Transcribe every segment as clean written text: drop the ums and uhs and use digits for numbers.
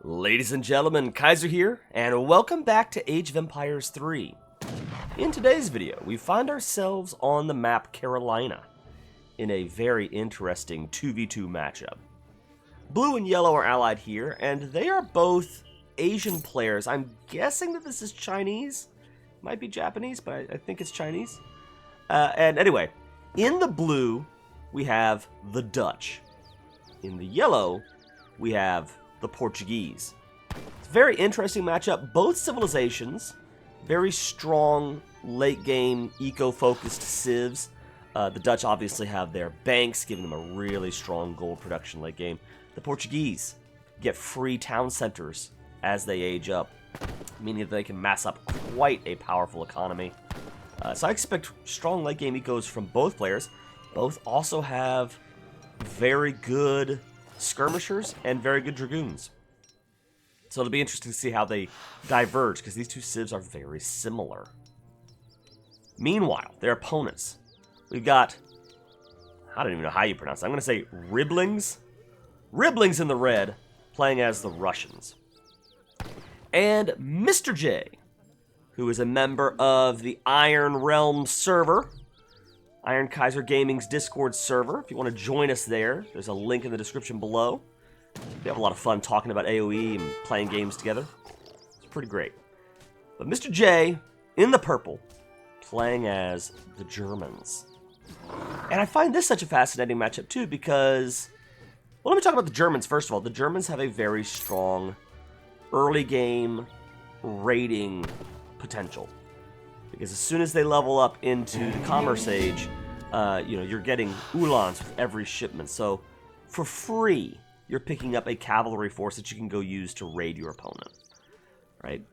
Ladies and gentlemen, Kaiser here, and welcome back to Age of Empires 3. In today's video, we find ourselves on the map Carolina, in a very interesting 2v2 matchup. Blue and yellow are allied here, and they are both Asian players. I'm guessing that this is Chinese. Might be Japanese, but I think it's Chinese. And anyway, in the blue, we have the Dutch. In the yellow, we have the Portuguese. It's a very interesting matchup. Both civilizations, very strong late-game eco-focused civs. The Dutch obviously have their banks, giving them a really strong gold production late game. The Portuguese get free town centers as they age up, meaning that they can mass up quite a powerful economy. So I expect strong late-game ecos from both players. Both also have very good skirmishers and very good dragoons. So it'll be interesting to see how they diverge, because these two civs are very similar. Meanwhile, their opponents. We've got, I don't even know how you pronounce it. I'm going to say Riblings. Riblings in the red, playing as the Russians. And Mr. J, who is a member of the Iron Realm server, Iron Kaiser Gaming's Discord server. If you want to join us there, there's a link in the description below. We have a lot of fun talking about AoE and playing games together. It's pretty great. But Mr. J, in the purple, playing as the Germans. And I find this such a fascinating matchup too because, well, let me talk about the Germans first of all. The Germans have a very strong early game raiding potential. Because as soon as they level up into the Commerce Age, you're getting Uhlans with every shipment. So, for free, you're picking up a cavalry force that you can go use to raid your opponent, right?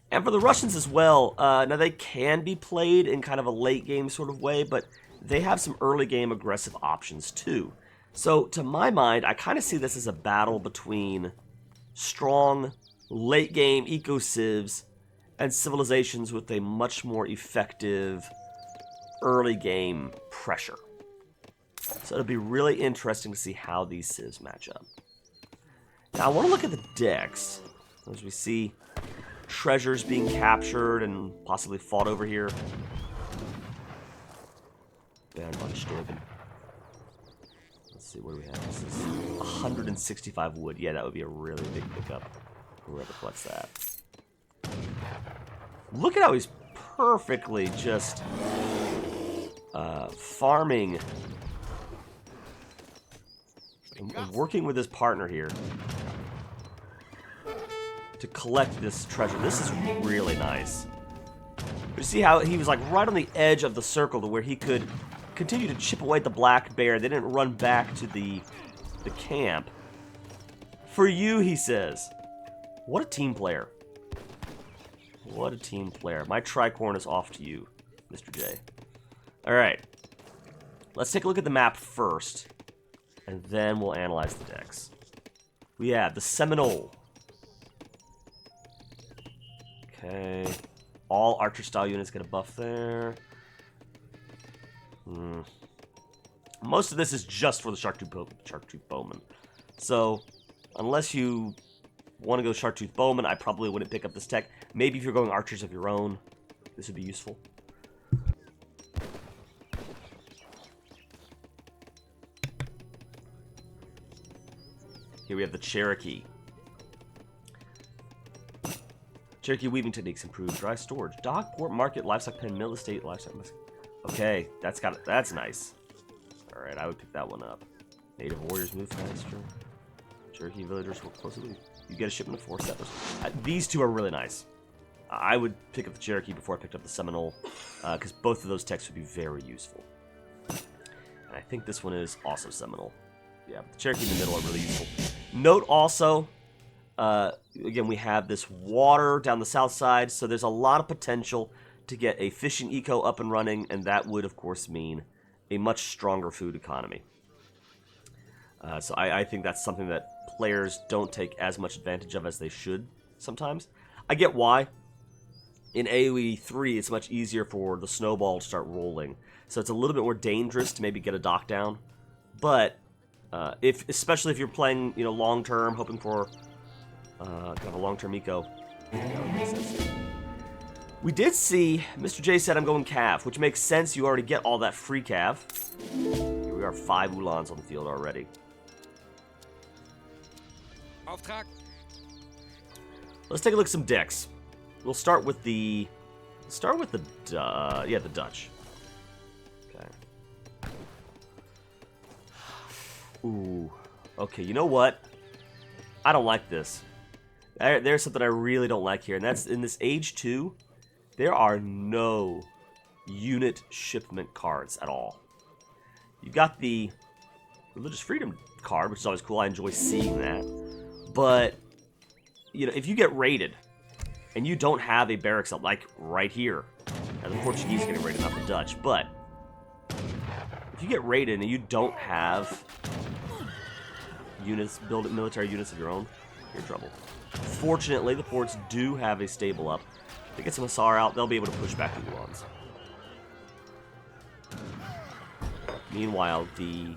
And for the Russians as well, now they can be played in kind of a late game sort of way, but they have some early game aggressive options too. So, to my mind, I kind of see this as a battle between strong late game eco-civs and civilizations with a much more effective early game pressure. So it'll be really interesting to see how these civs match up. Now I want to look at the decks as we see treasures being captured and possibly fought over here. Let's see, what do we have? This is 165 wood. Yeah, that would be a really big pickup. Whoever collects that. Look at how he's perfectly just farming and working with his partner here to collect this treasure. This is really nice. You see how he was like right on the edge of the circle to where he could continue to chip away at the black bear. They didn't run back to the camp. For you, he says. What a team player. What a team player. My tricorn is off to you, Mr. J. Alright. Let's take a look at the map first, and then we'll analyze the decks. We have the Seminole. Okay. All archer-style units get a buff there. Most of this is just for the Sharktooth Bowman. So, unless you want to go Sharktooth Bowman, I probably wouldn't pick up this tech. Maybe if you're going archers of your own, this would be useful. Here we have the Cherokee. Cherokee weaving techniques improved. Dry storage. Dock, port, market, livestock pen, mill estate, livestock. Okay, that's nice. Alright, I would pick that one up. Native warriors move faster. Cherokee villagers work closely. You get a shipment of 4 settlers. These two are really nice. I would pick up the Cherokee before I picked up the Seminole, because both of those techs would be very useful. And I think this one is also Seminole. Yeah, the Cherokee in the middle are really useful. Note also, again, we have this water down the south side, so there's a lot of potential to get a fishing eco up and running, and that would, of course, mean a much stronger food economy. So I think that's something that players don't take as much advantage of as they should sometimes. I get why. In AoE3, it's much easier for the snowball to start rolling. So it's a little bit more dangerous to maybe get a dock down. But especially if you're playing, long term, hoping for Kind of a long-term eco. That would make sense. We did see Mr. J said I'm going Cav, which makes sense. You already get all that free Cav. Here we are, 5 Ulans on the field already. Auftrag. Let's take a look at some decks. We'll start with the the Dutch. Okay. Ooh. Okay, you know what? I don't like this. There's something I really don't like here, and that's in this Age 2, there are no unit shipment cards at all. You've got the Religious Freedom card, which is always cool. I enjoy seeing that. But, you know, if you get raided, and you don't have a barracks up, like right here, and the Portuguese are getting raided, not the Dutch, but if you get raided and you don't have units, military units of your own, you're in trouble. Fortunately, the Ports do have a stable up. If they get some Hussar out, they'll be able to push back the Ulans. Meanwhile, the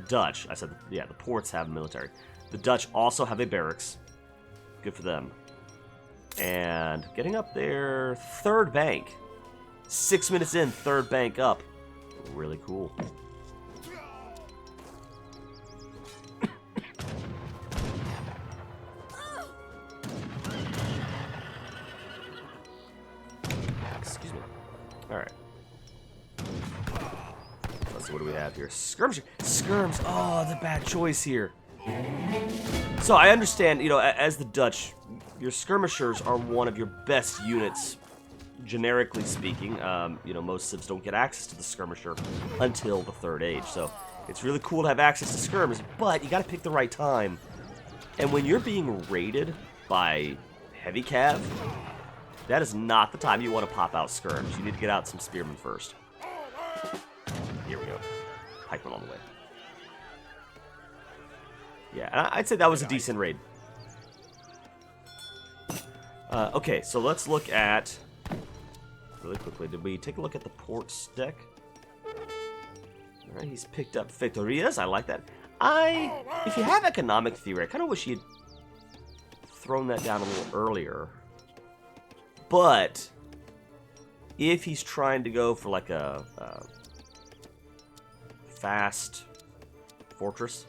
Dutch, I said, yeah, the Ports have military. The Dutch also have a barracks. Good for them. And getting up there, 3rd bank. 6 minutes in, 3rd bank up. Really cool. Excuse me. Alright. Let's see, what do we have here? Skirmisher. Skirms. Oh, the bad choice here. So I understand, you know, as the Dutch, your skirmishers are one of your best units, generically speaking. You know, most civs don't get access to the skirmisher until the 3rd age, so it's really cool to have access to skirms, but you gotta pick the right time. And when you're being raided by heavy cav, that is not the time you want to pop out skirms. You need to get out some spearmen first. Here we go. Pikeman on the way. Yeah, I'd say that was a decent raid. Okay, so let's look at... Really quickly, did we take a look at the Ports deck? Alright, he's picked up Fetorias. I like that. If you have economic theory, I kind of wish he'd thrown that down a little earlier. But if he's trying to go for like a fast fortress...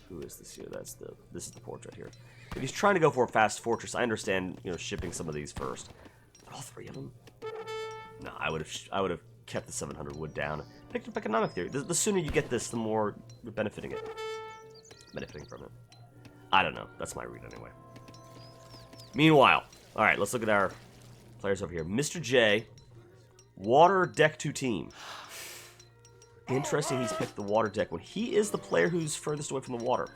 Who is this here? This is the Port right here. If he's trying to go for a fast fortress, I understand, you know, shipping some of these first. But all 3 of them? No, I would have kept the 700 wood down. Picked up economic theory. The sooner you get this, the more you're benefiting from it. I don't know. That's my read anyway. Meanwhile, all right, let's look at our players over here. Mr. J, Water Deck 2 team. Interesting he's picked the water deck when he is the player who's furthest away from the water.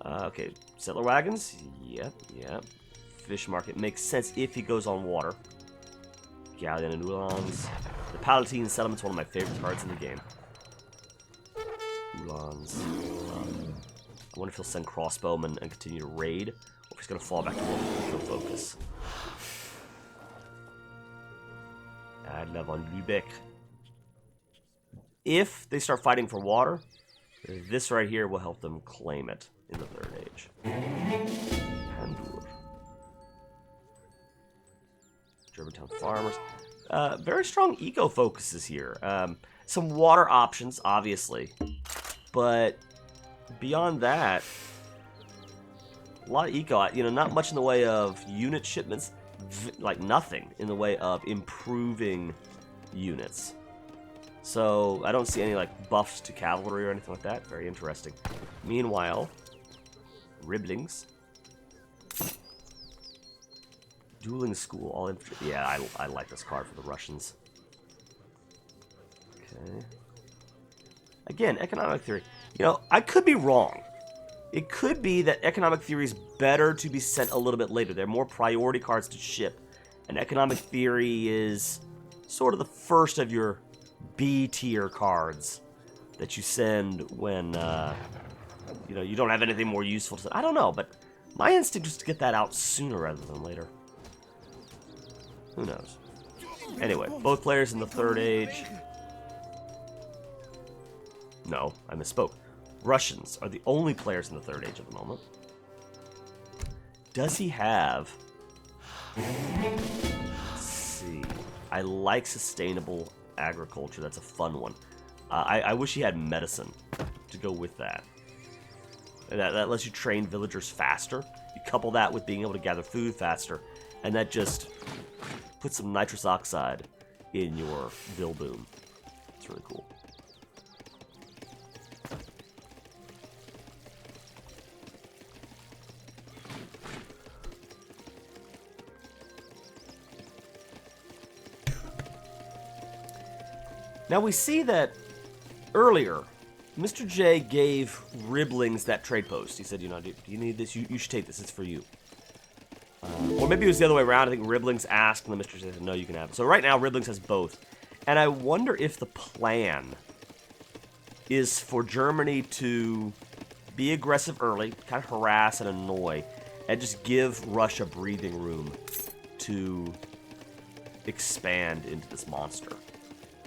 Okay, settler wagons. Yep. Fish market makes sense if he goes on water. Galleon and Ulans. The Palatine Settlement's one of my favorite cards in the game. Ulans. I wonder if he'll send crossbowmen and continue to raid, or if he's going to fall back to field focus. I'd love on Lübeck. If they start fighting for water, this right here will help them claim it in the 3rd age. Pandur. Germantown farmers. Very strong eco focuses here. Some water options, obviously. But beyond that, a lot of eco. You know, not much in the way of unit shipments. Like nothing in the way of improving units. So, I don't see any, like, buffs to cavalry or anything like that. Very interesting. Meanwhile, Ribblings. Dueling School, all infantry. Yeah, I like this card for the Russians. Okay. Again, economic theory. You know, I could be wrong. It could be that economic theory is better to be sent a little bit later. They're more priority cards to ship. And economic theory is sort of the first of your B-tier cards that you send when, you know, you don't have anything more useful to... I don't know, but my instinct is to get that out sooner rather than later. Who knows? Anyway, both players in the 3rd age. No, I misspoke. Russians are the only players in the Third Age at the moment. Does he have... Let's see. I like sustainable agriculture. That's a fun one. I wish he had medicine to go with that. That lets you train villagers faster. You couple that with being able to gather food faster, and that just puts some nitrous oxide in your bill boom. It's really cool. Now we see that earlier, Mr. J gave Ribblings that trade post. He said, you know, do you need this? You should take this. It's for you. Or maybe it was the other way around. I think Ribblings asked, and the Mr. J said, no, you can have it. So right now, Ribblings has both. And I wonder if the plan is for Germany to be aggressive early, kind of harass and annoy, and just give Russia breathing room to expand into this monster.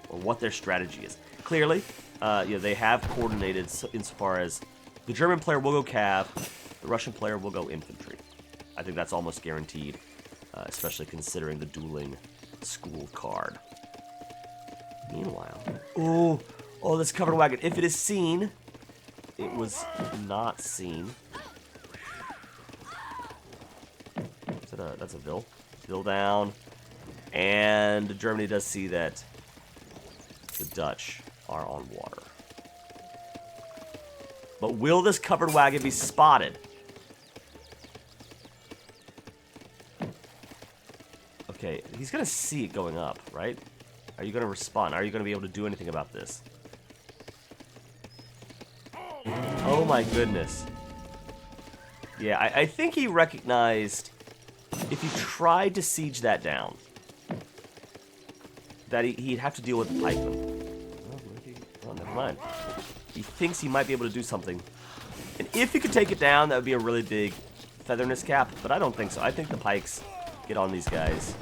Or what their strategy is. Clearly, they have coordinated insofar as the German player will go cav, the Russian player will go infantry. I think that's almost guaranteed, especially considering the dueling school card. Meanwhile, oh, this covered wagon. If it is seen, it was not seen. That's a Vil. Vil down, and Germany does see that the Dutch are on water. But will this covered wagon be spotted? Okay, he's gonna see it going up, right? Are you gonna respond? Are you gonna be able to do anything about this? Oh my goodness. Yeah, I think he recognized if he tried to siege that down, that he'd have to deal with the pikemen. Oh, never mind. He thinks he might be able to do something. And if he could take it down, that would be a really big featherness cap, but I don't think so. I think the pikes get on these guys.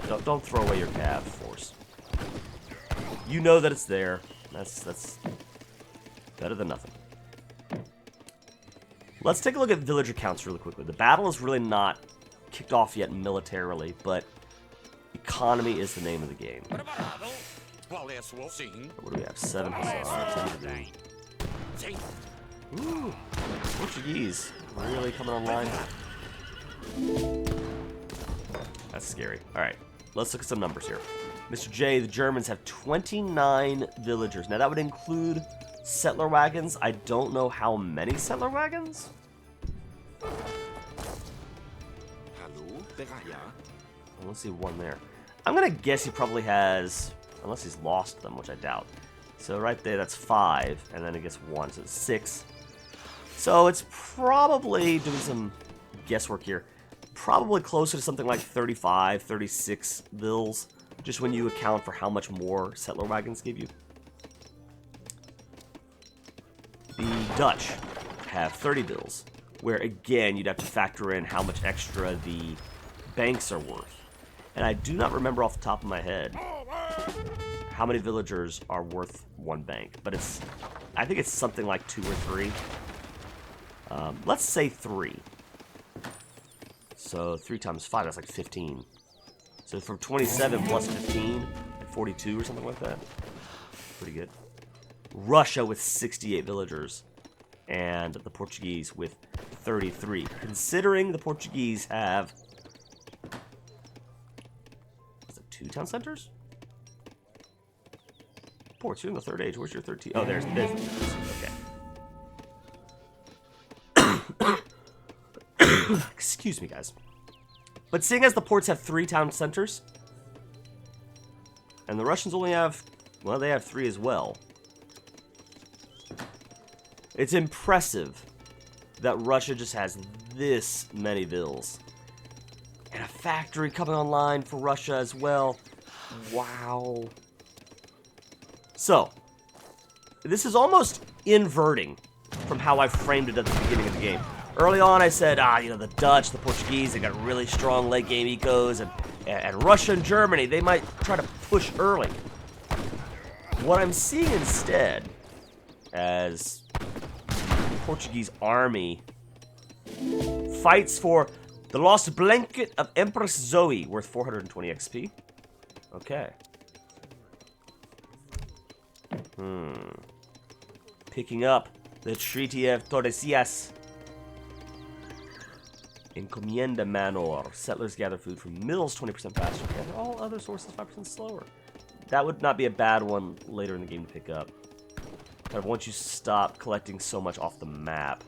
Nah, don't throw away your cav force. You know that it's there. That's better than nothing. Let's take a look at villager counts really quickly. The battle is really not kicked off yet militarily, but economy is the name of the game. What do we have? 7 hussars. Ooh, Portuguese really coming online. That's scary. Alright, let's look at some numbers here. Mr. J, the Germans have 29 villagers. Now that would include settler wagons. I don't know how many settler wagons. I want to see one there. I'm going to guess he probably has, unless he's lost them, which I doubt. So right there, that's 5, and then it gets 1, so it's 6. So it's probably, doing some guesswork here, probably closer to something like 35, 36 vils, just when you account for how much more settler wagons give you. The Dutch have 30 vils, where again, you'd have to factor in how much extra the banks are worth. And I do not remember off the top of my head how many villagers are worth 1 bank, but I think it's something like 2 or 3. Let's say 3. So 3 times 5, that's like 15. So from 27 plus 15, like 42 or something like that. Pretty good. Russia with 68 villagers, and the Portuguese with 33. Considering the Portuguese have 2 town centers? Ports, you're in the Third Age. Where's your 13? Oh, there's okay. Excuse me, guys. But seeing as the ports have 3 town centers, and the Russians only have, well, they have 3 as well. It's impressive that Russia just has this many vils. And a factory coming online for Russia as well. Wow. So, this is almost inverting from how I framed it at the beginning of the game. Early on, I said, the Dutch, the Portuguese, they got really strong late game ecos, and Russia and Germany, they might try to push early. What I'm seeing instead as the Portuguese army fights for the lost blanket of Empress Zoe, worth 420 XP. Okay. Picking up the Treaty of Tordesillas. Encomienda Manor. Settlers gather food from mills 20% faster. And all other sources 5% slower. That would not be a bad one later in the game to pick up. Kind of once you stop collecting so much off the map,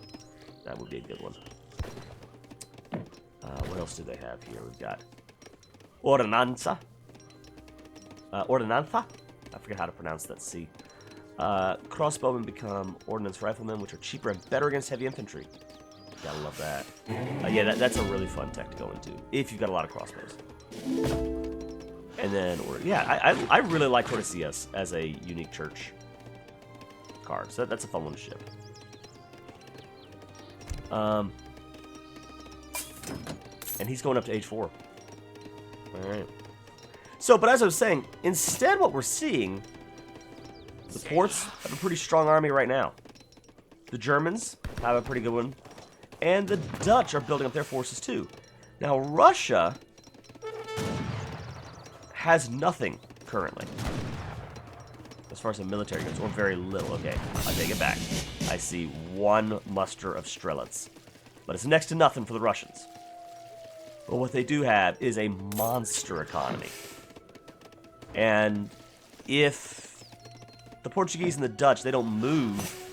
that would be a good one. What else do they have here? We've got Ordenanza. Ordenanza? I forget how to pronounce that C. Crossbowmen become ordnance riflemen, which are cheaper and better against heavy infantry. Gotta love that. Yeah, that's a really fun tech to go into, if you've got a lot of crossbows. And then, I really like Tordesillas as a unique church card, so that's a fun one to ship. And he's going up to age 4. Alright. So, but as I was saying, instead what we're seeing, the Ports have a pretty strong army right now. The Germans have a pretty good one. And the Dutch are building up their forces too. Now, Russia has nothing currently, as far as the military goes, or very little. Okay, I take it back. I see 1 muster of Strelets, but it's next to nothing for the Russians. But what they do have is a monster economy. And if the Portuguese and the Dutch, they don't move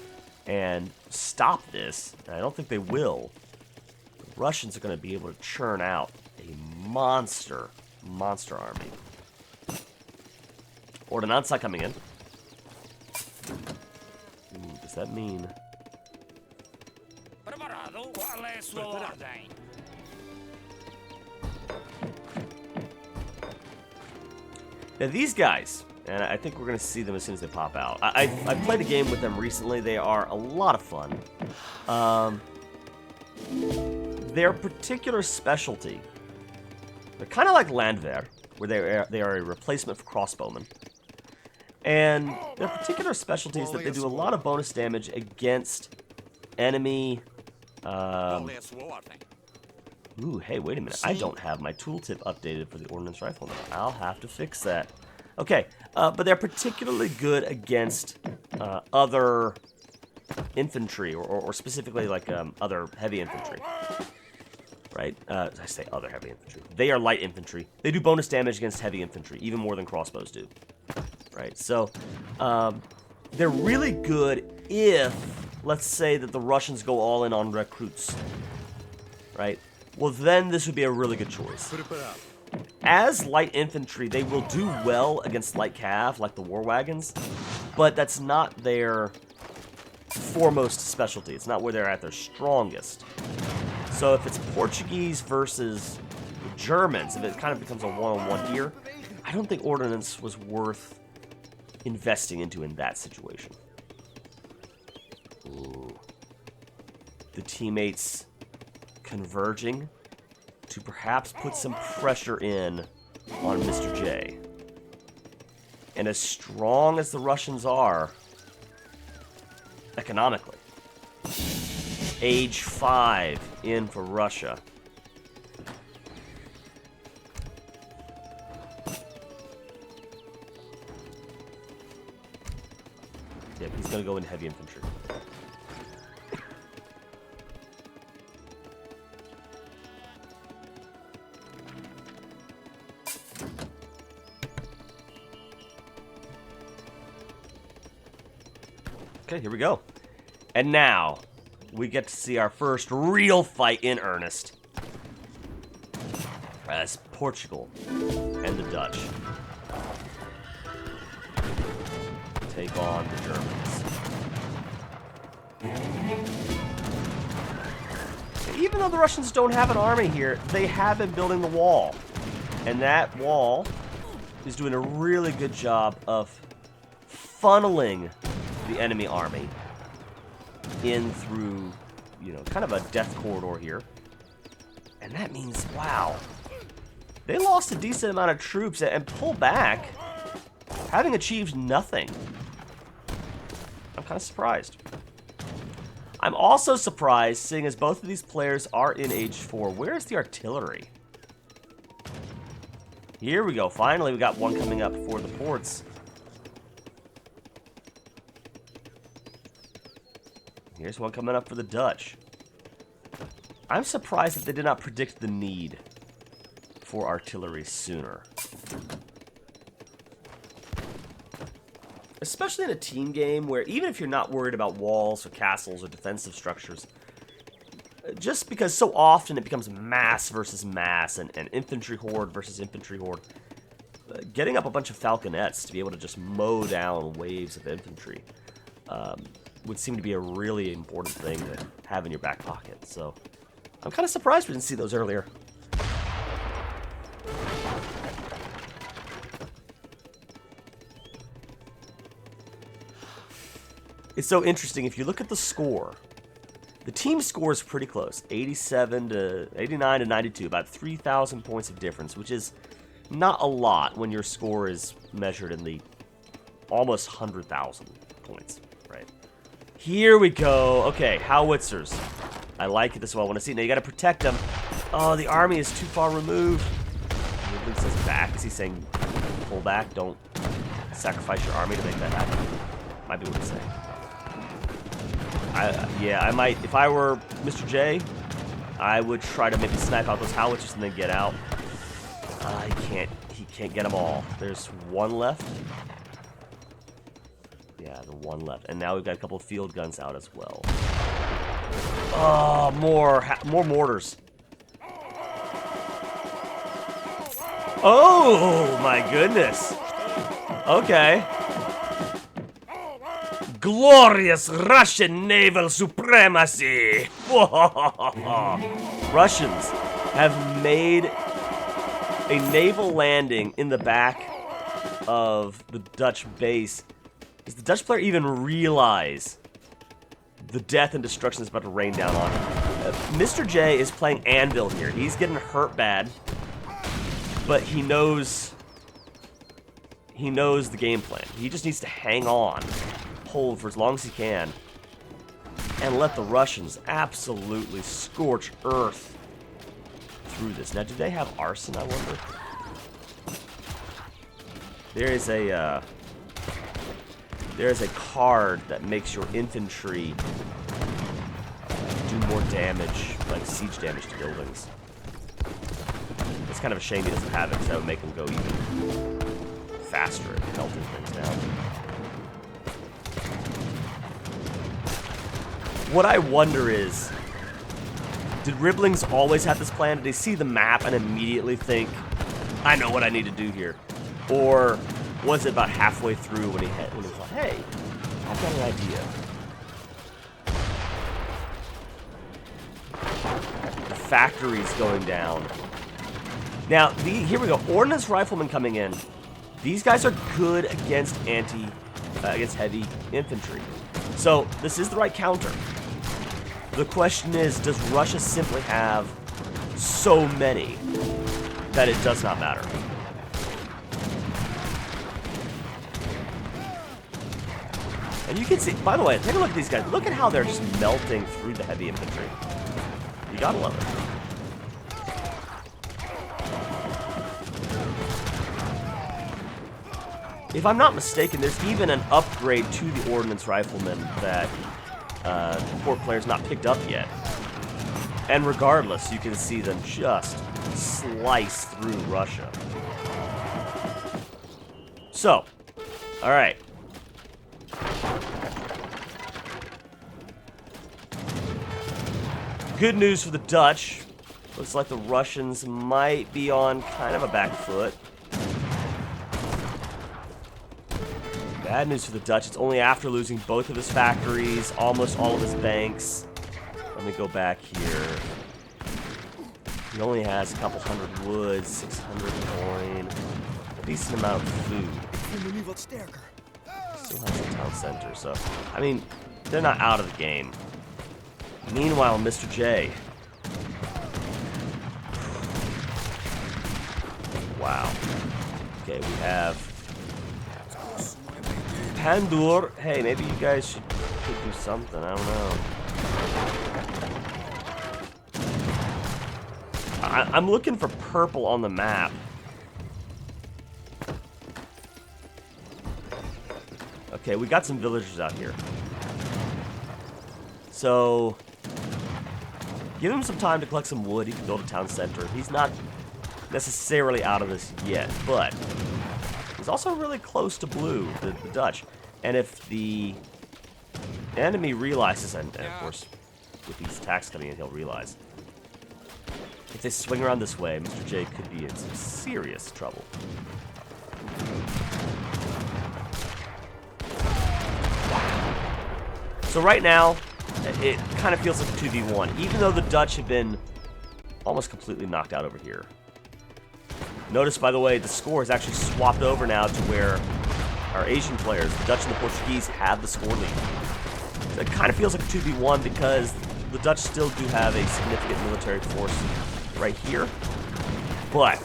and stop this, and I don't think they will, the Russians are going to be able to churn out a monster army. Ordnanza coming in. Does that mean... Now these guys, and I think we're going to see them as soon as they pop out. I've played a game with them recently. They are a lot of fun. Their particular specialty, they're kind of like Landwehr, where they are a replacement for crossbowmen. And their particular specialty is that they do a lot of bonus damage against enemy... Ooh, hey, wait a minute. I don't have my tooltip updated for the Ordnance Rifle now. I'll have to fix that. Okay, but they're particularly good against other infantry, or specifically like other heavy infantry. Right? I say other heavy infantry. They are light infantry. They do bonus damage against heavy infantry, even more than crossbows do. Right? So, they're really good if, let's say that the Russians go all in on recruits. Right? Well, then this would be a really good choice. As light infantry, they will do well against light cav, like the war wagons, but that's not their foremost specialty. It's not where they're at their strongest. So if it's Portuguese versus Germans, if it kind of becomes a one-on-one here, I don't think Ordnance was worth investing into in that situation. Ooh. The teammates converging to perhaps put some pressure in on Mr. J. And as strong as the Russians are economically, age 5 in for Russia. Yeah, he's going to go into heavy infantry. Okay, here we go. And now, we get to see our first real fight in earnest. As Portugal and the Dutch take on the Germans. Even though the Russians don't have an army here, they have been building the wall. And that wall is doing a really good job of funneling the enemy army in through, you know, kind of a death corridor here. And that means, wow, they lost a decent amount of troops and pulled back, having achieved nothing. I'm kind of surprised. I'm also surprised, seeing as both of these players are in Age 4. Where is the artillery? Here we go. Finally, we got one coming up for the ports. Here's one coming up for the Dutch. I'm surprised that they did not predict the need for artillery sooner. Especially in a team game where even if you're not worried about walls or castles or defensive structures, just because so often it becomes mass versus mass and infantry horde versus infantry horde, getting up a bunch of falconets to be able to just mow down waves of infantry would seem to be a really important thing to have in your back pocket. So I'm kind of surprised we didn't see those earlier. It's so interesting. If you look at the score, the team score is pretty close. 89 to 92, about 3,000 points of difference, which is not a lot when your score is measured in the almost 100,000 points, right? Here we go. Okay, howitzers. I like it this way. I want to see it. Now you got to protect them. Oh, the army is too far removed. Ridley says back. Is he saying pull back? Don't sacrifice your army to make that happen? Might be what he's saying. Yeah, I might, if I were Mr. J, I would try to maybe snipe out those howitzers and then get out. He can't get them all. There's one left. Yeah, the one left. And now we've got a couple of field guns out as well. Oh, more mortars. Oh, my goodness. Okay. Glorious Russian naval supremacy! Russians have made a naval landing in the back of the Dutch base. Does the Dutch player even realize the death and destruction that's about to rain down on him? Mr. J is playing Anvil here. He's getting hurt bad, but he knows the game plan. He just needs to hang on, hold for as long as he can, and let the Russians absolutely scorch earth through this. Now, do they have arson, I wonder? There is a card that makes your infantry do more damage, like siege damage to buildings. It's kind of a shame he doesn't have it, because that would make him go even faster at melting things down. What I wonder is, did Ribblings always have this plan? Did they see the map and immediately think, I know what I need to do here? Or was it about halfway through when he was like, hey, I've got an idea. The factory's going down. Now, here we go. Ordnance riflemen coming in. These guys are good against against heavy infantry. So this is the right counter. The question is, does Russia simply have so many that it does not matter? And you can see, by the way, take a look at these guys. Look at how they're just melting through the heavy infantry. You gotta love it. If I'm not mistaken, there's even an upgrade to the Ordnance Riflemen that port player's not picked up yet. And regardless, you can see them just slice through Russia. So, alright. Good news for the Dutch. Looks like the Russians might be on kind of a back foot. Bad news for the Dutch. It's only after losing both of his factories, almost all of his banks. Let me go back here. He only has a couple hundred wood, 600 coin, a decent amount of food. Still has a town center, so I mean, they're not out of the game. Meanwhile, Mr. J. Wow. Okay, we have Pandur. Hey, maybe you guys should could do something. I don't know. I'm looking for purple on the map. Okay, we got some villagers out here. So, give him some time to collect some wood. He can build a town center. He's not necessarily out of this yet, but he's also really close to blue, the Dutch. And if the enemy realizes, and of course, with these attacks coming in, he'll realize. If they swing around this way, Mr. J could be in some serious trouble. So right now, it kind of feels like a 2v1, even though the Dutch have been almost completely knocked out over here. Notice, by the way, the score is actually swapped over now to where our Asian players, the Dutch and the Portuguese, have the score lead. So it kind of feels like a 2v1 because the Dutch still do have a significant military force right here, but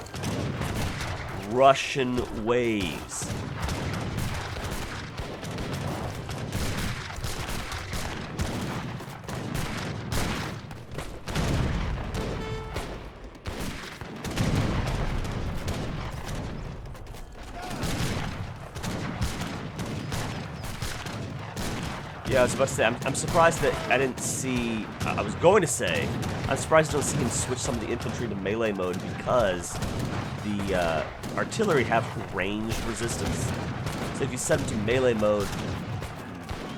Russian waves. Yeah, I was about to say, I'm surprised that I didn't see, I was going to say, I'm surprised I don't see him switch some of the infantry to melee mode because the artillery have ranged resistance. So if you set them to melee mode,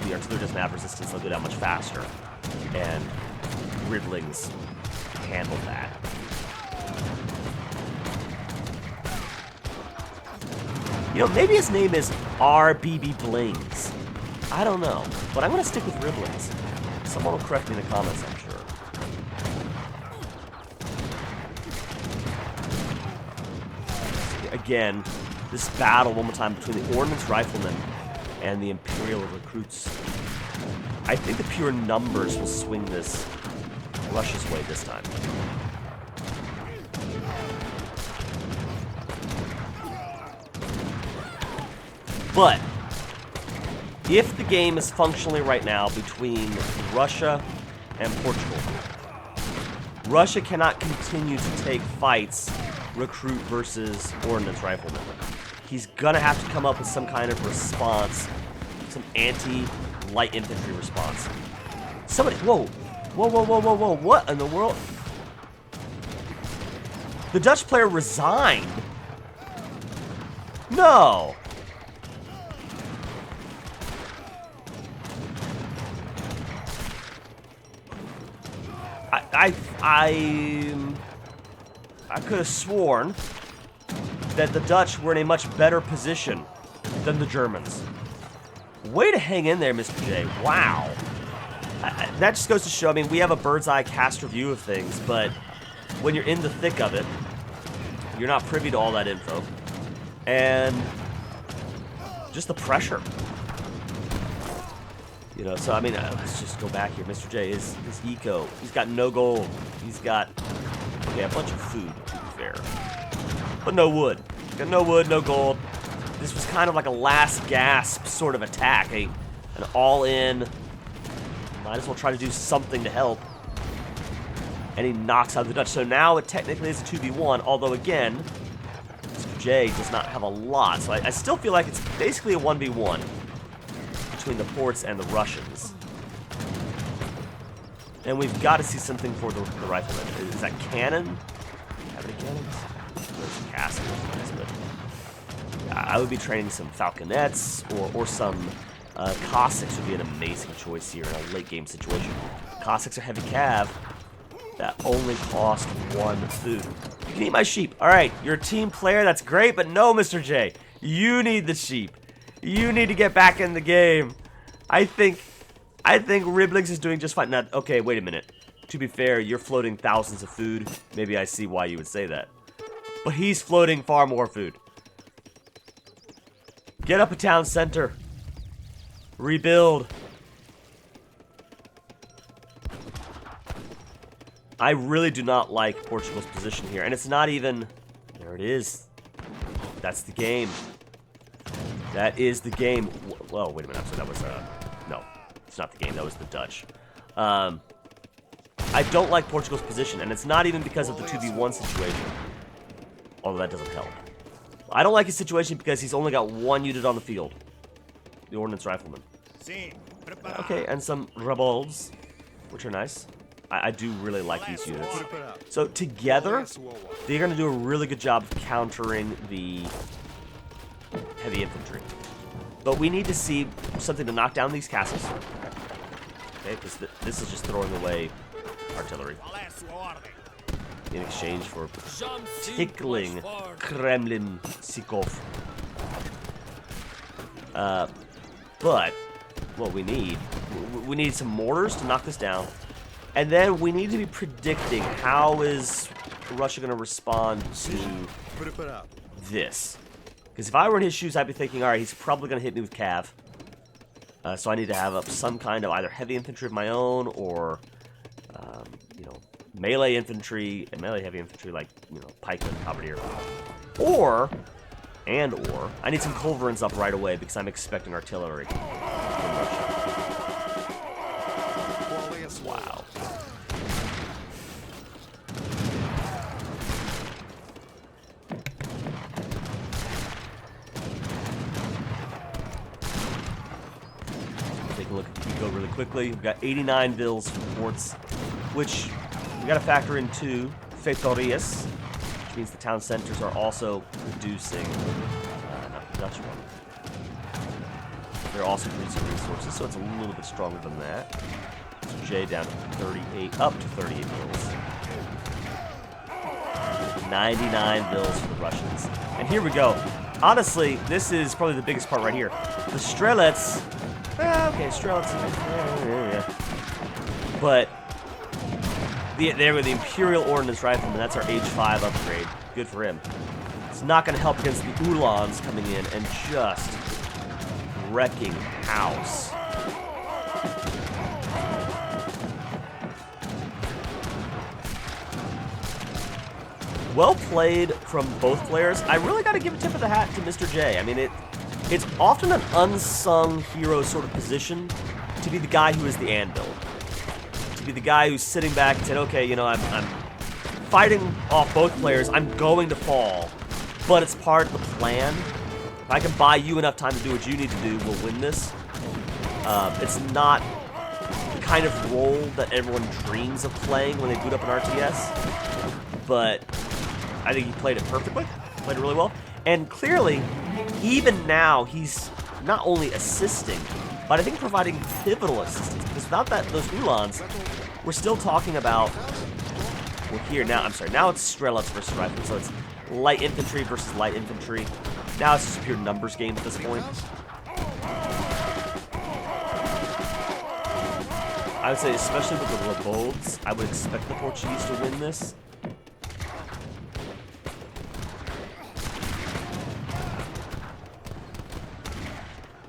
the artillery doesn't have resistance, they'll go down much faster. And Riddlings handle that. You know, maybe his name is RBB Blings. I don't know, but I'm going to stick with Riblings. Someone will correct me in the comments, I'm sure. Again, this battle one more time between the Ordnance Riflemen and the Imperial Recruits. I think the pure numbers will swing this Russia's way this time. But if the game is functionally right now between Russia and Portugal, Russia cannot continue to take fights, recruit versus Ordnance Riflemen. He's gonna have to come up with some kind of response, some anti-light infantry response. Somebody, whoa, what in the world? The Dutch player resigned? No. I could have sworn that the Dutch were in a much better position than the Germans. Way to hang in there, Mr. J. Wow. That just goes to show, I mean, we have a bird's eye caster view of things, but when you're in the thick of it, you're not privy to all that info. And just the pressure. You know, so I mean, let's just go back here. Mr. J, his eco, he's got no gold. He's got, okay, a bunch of food, to be fair. But no wood. Got no wood, no gold. This was kind of like a last gasp sort of attack. An all-in, might as well try to do something to help. And he knocks out the Dutch. So now it technically is a 2v1, although again, Mr. J does not have a lot. So I still feel like it's basically a 1v1. Between the Ports and the Russians. And we've got to see something for the riflemen. Is that cannon? Have any cannons? There's castles, but I would be training some falconets or some Cossacks would be an amazing choice here in a late game situation. Cossacks are heavy cav that only cost 1 food. You can eat my sheep. All right, you're a team player. That's great, but no, Mr. J, you need the sheep. You need to get back in the game. I think Riblings is doing just fine. Now, okay, wait a minute. To be fair, you're floating thousands of food. Maybe I see why you would say that. But he's floating far more food. Get up a town center. Rebuild. I really do not like Portugal's position here. And it's not even... There it is. That's the game. That is the game. Well, wait a minute. So that was, no. it's not the game, that was the Dutch. I don't like Portugal's position, and it's not even because of the 2v1 situation. Although that doesn't help. I don't like his situation because he's only got one unit on the field. The Ordnance Rifleman. Okay, and some rebels, which are nice. I do really like these units. So together, they're going to do a really good job of countering the heavy infantry. But we need to see something to knock down these castles. Okay, because this is just throwing away artillery in exchange for tickling Kremlin Sikov. But what we need some mortars to knock this down, and then we need to be predicting how is Russia going to respond to this. Because if I were in his shoes, I'd be thinking, all right, he's probably going to hit me with cav. So I need to have up some kind of either heavy infantry of my own or, you know, melee infantry and melee heavy infantry like, you know, pikemen, halberdier. Or, I need some culverins up right away because I'm expecting artillery from Russia. Wow. Take a look at Pico really quickly. We've got 89 vills for ports, which we got to factor into Fetorias, which means the town centers are also producing, not the Dutch one. They're also producing resources, so it's a little bit stronger than that. So J down to 38, up to 38 vills. 99 vills for the Russians. And here we go. Honestly, this is probably the biggest part right here. The Strelets, okay, Strelets, yeah. But there with the Imperial Ordnance Rifleman, that's our H5 upgrade. Good for him. It's not going to help against the Uhlans coming in and just wrecking house. Well played from both players. I really got to give a tip of the hat to Mr. J. I mean, it's often an unsung hero sort of position to be the guy who is the anvil. To be the guy who's sitting back and saying, okay, you know, I'm fighting off both players. I'm going to fall, but it's part of the plan. If I can buy you enough time to do what you need to do, we'll win this. It's not the kind of role that everyone dreams of playing when they boot up an RTS, but I think he played it perfectly, played it really well. And clearly, even now, he's not only assisting, but I think providing pivotal assistance. Because without those Uhlans, we're still talking about, well here, now it's Strelets versus Rifles, so it's light infantry versus light infantry. Now it's just a pure numbers game at this point. I would say, especially with the Lebolds, I would expect the Portuguese to win this.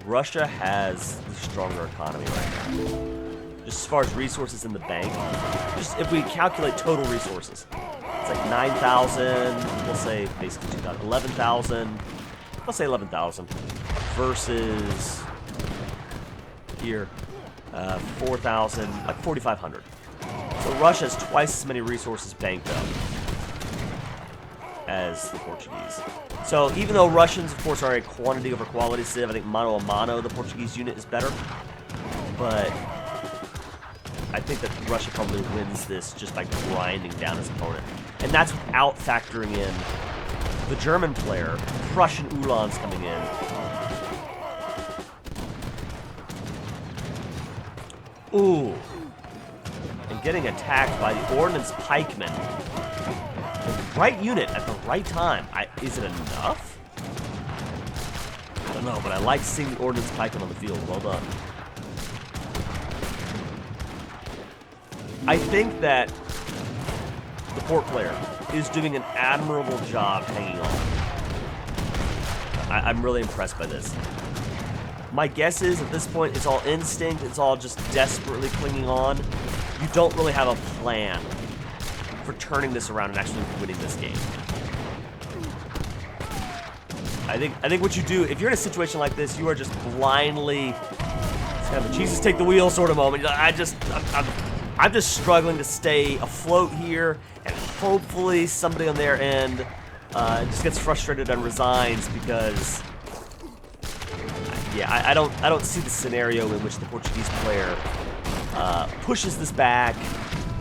Russia has the stronger economy right now. Just as far as resources in the bank, just if we calculate total resources, it's like 9,000, we'll say basically 2,000, 11,000, let's say 11,000, versus here, 4,000, like 4,500. So Russia has twice as many resources banked up as the Portuguese. So even though Russians, of course, are a quantity over quality civ, I think mano a mano, the Portuguese unit is better. But I think that Russia probably wins this just by grinding down his opponent. And that's without factoring in the German player, Prussian Uhlans coming in. Ooh. And getting attacked by the Ordnance Pikemen. The right unit at the right time. Is it enough? I don't know, but I like seeing the Ordnance Pikemen on the field. Well done. I think that the port player is doing an admirable job hanging on. I'm really impressed by this. My guess is at this point it's all instinct, it's all just desperately clinging on. You don't really have a plan for turning this around and actually winning this game. I think what you do, if you're in a situation like this, you are just blindly It's kind of a Jesus take the wheel sort of moment. I'm just struggling to stay afloat here, and hopefully somebody on their end just gets frustrated and resigns because, yeah, I don't see the scenario in which the Portuguese player pushes this back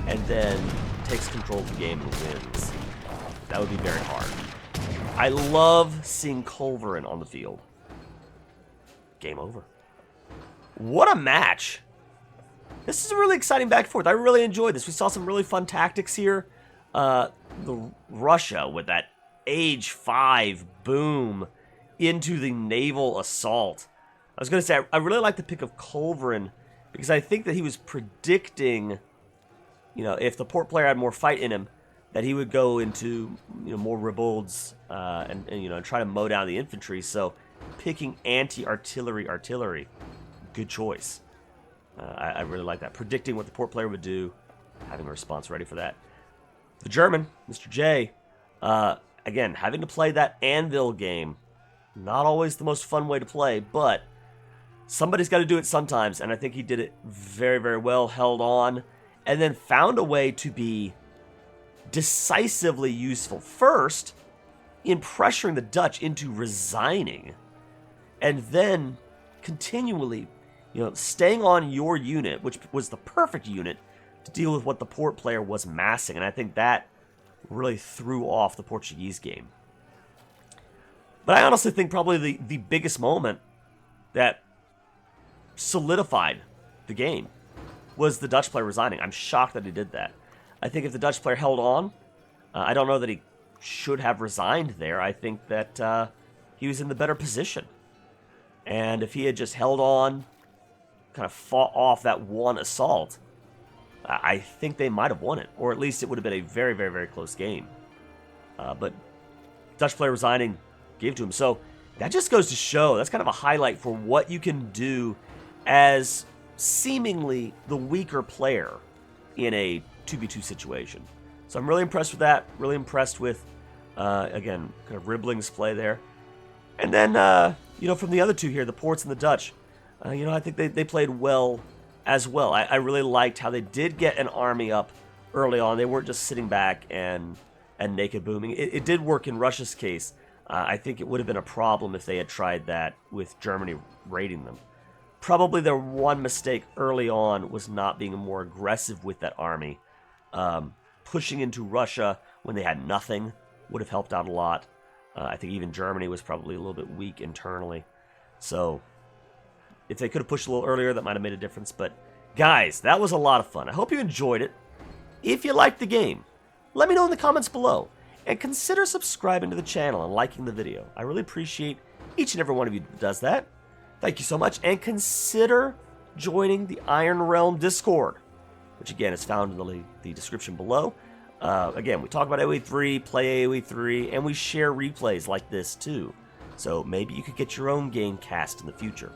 and then takes control of the game and wins. That would be very hard. I love seeing Culverin on the field. Game over. What a match. This is a really exciting back and forth. I really enjoyed this. We saw some really fun tactics here. The Russia with that age 5 boom into the naval assault. I was going to say, I really like the pick of Culverin because I think that he was predicting, if the port player had more fight in him, that he would go into, more rebuilds and try to mow down the infantry. So picking artillery, good choice. I really like that. Predicting what the port player would do, having a response ready for that. The German, Mr. J, again, having to play that anvil game, not always the most fun way to play, but somebody's got to do it sometimes, and I think he did it very, very well, held on, and then found a way to be decisively useful. First, in pressuring the Dutch into resigning, and then continually, staying on your unit, which was the perfect unit to deal with what the port player was massing, and I think that really threw off the Portuguese game. But I honestly think probably the biggest moment that solidified the game was the Dutch player resigning. I'm shocked that he did that. I think if the Dutch player held on, I don't know that he should have resigned there. I think that he was in the better position. And if he had just held on, kind of fought off that one assault, I think they might have won it. Or at least it would have been a very, very, very close game. But Dutch player resigning gave to him. So that just goes to show, that's kind of a highlight for what you can do as seemingly the weaker player in a 2v2 situation. So I'm really impressed with that. Really impressed with, again, kind of Ribbling's play there. And then, from the other two here, the Ports and the Dutch, I think they played well as well. I really liked how they did get an army up early on. They weren't just sitting back and naked booming. It did work in Russia's case. I think it would have been a problem if they had tried that with Germany raiding them. Probably their one mistake early on was not being more aggressive with that army. Pushing into Russia when they had nothing would have helped out a lot. I think even Germany was probably a little bit weak internally. So if they could have pushed a little earlier, that might have made a difference. But guys, that was a lot of fun. I hope you enjoyed it. If you liked the game, let me know in the comments below. And consider subscribing to the channel and liking the video. I really appreciate each and every one of you that does that. Thank you so much. And consider joining the Iron Realm Discord, which again is found in the description below. Again, we talk about AoE3, play AoE3, and we share replays like this too. So maybe you could get your own game cast in the future.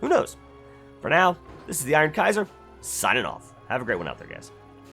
Who knows? For now, this is the Iron Kaiser, signing off. Have a great one out there, guys.